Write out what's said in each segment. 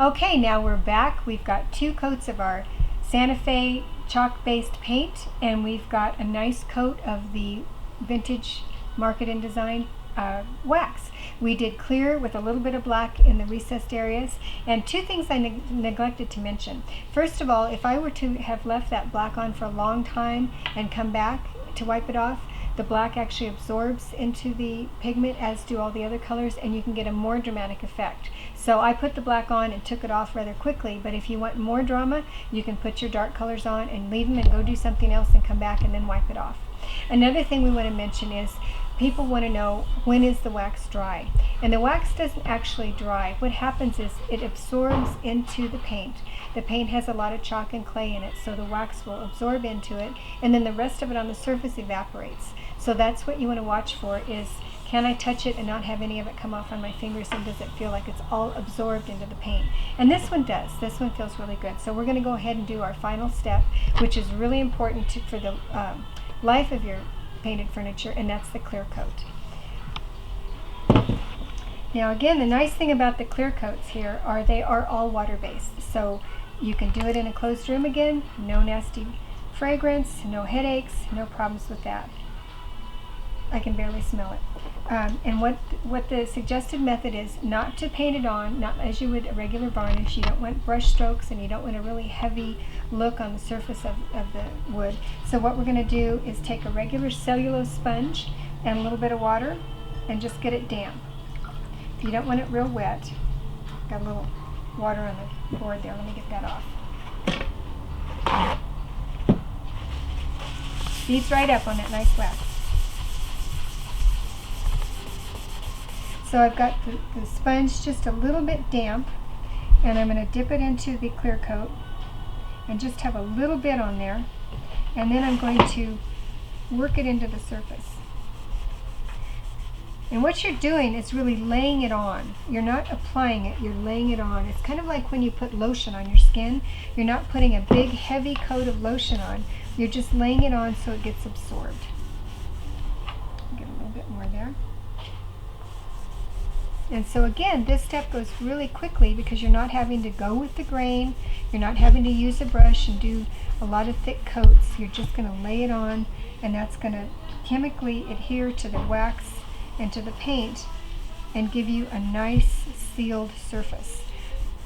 Okay, now we're back. We've got 2 coats of our Santa Fe chalk-based paint, and we've got a nice coat of the Vintage Market and Design wax. We did clear with a little bit of black in the recessed areas. And 2 things I neglected to mention. First of all, if I were to have left that black on for a long time and come back to wipe it off, the black actually absorbs into the pigment, as do all the other colors, and you can get a more dramatic effect. So I put the black on and took it off rather quickly, but if you want more drama, you can put your dark colors on and leave them and go do something else and come back and then wipe it off. Another thing we want to mention is people want to know, when is the wax dry? And the wax doesn't actually dry. What happens is it absorbs into the paint. The paint has a lot of chalk and clay in it, so the wax will absorb into it, and then the rest of it on the surface evaporates. So that's what you want to watch for, is can I touch it and not have any of it come off on my fingers, and does it feel like it's all absorbed into the paint? And this one does. This one feels really good. So we're going to go ahead and do our final step, which is really important for the life of your painted furniture, and that's the clear coat. Now again, the nice thing about the clear coats here are they are all water-based. So you can do it in a closed room again, no nasty fragrance, no headaches, no problems with that. I can barely smell it. And what the suggested method is, not to paint it on, not as you would a regular varnish. You don't want brush strokes, and you don't want a really heavy look on the surface of the wood. So what we're going to do is take a regular cellulose sponge and a little bit of water and just get it damp. If you don't want it real wet, got a little water on the board there, let me get that off. Beads right up on that nice wax. So I've got the sponge just a little bit damp, and I'm going to dip it into the clear coat and just have a little bit on there, and then I'm going to work it into the surface. And what you're doing is really laying it on. You're not applying it, you're laying it on. It's kind of like when you put lotion on your skin. You're not putting a big heavy coat of lotion on, you're just laying it on so it gets absorbed. Get a little bit more there. And so again, this step goes really quickly because you're not having to go with the grain, you're not having to use a brush and do a lot of thick coats. You're just going to lay it on, and that's going to chemically adhere to the wax and to the paint and give you a nice sealed surface.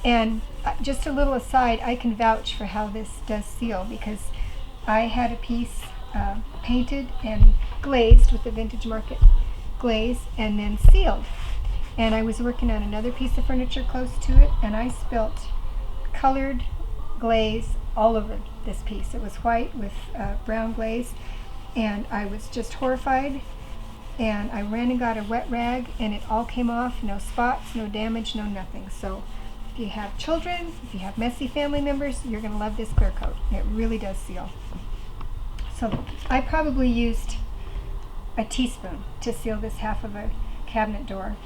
And just a little aside, I can vouch for how this does seal, because I had a piece painted and glazed with the Vintage Market glaze and then sealed. And I was working on another piece of furniture close to it, and I spilt colored glaze all over this piece. It was white with brown glaze, and I was just horrified. And I ran and got a wet rag, and it all came off. No spots, no damage, no nothing. So if you have children, if you have messy family members, you're going to love this clear coat. It really does seal. So I probably used a teaspoon to seal this half of a cabinet door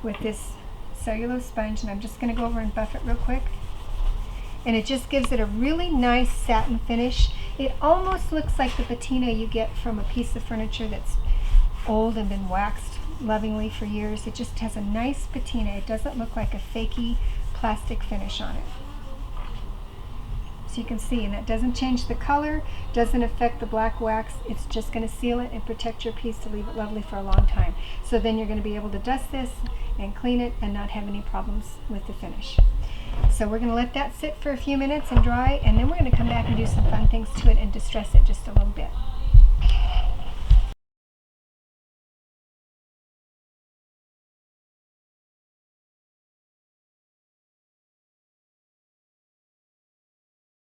with this cellulose sponge, and I'm just going to go over and buff it real quick. And it just gives it a really nice satin finish. It almost looks like the patina you get from a piece of furniture that's old and been waxed lovingly for years. It just has a nice patina. It doesn't look like a fakey plastic finish on it. So you can see, and that doesn't change the color, doesn't affect the black wax. It's just going to seal it and protect your piece to leave it lovely for a long time. So then you're going to be able to dust this and clean it and not have any problems with the finish. So we're going to let that sit for a few minutes and dry, and then we're going to come back and do some fun things to it and distress it just a little bit.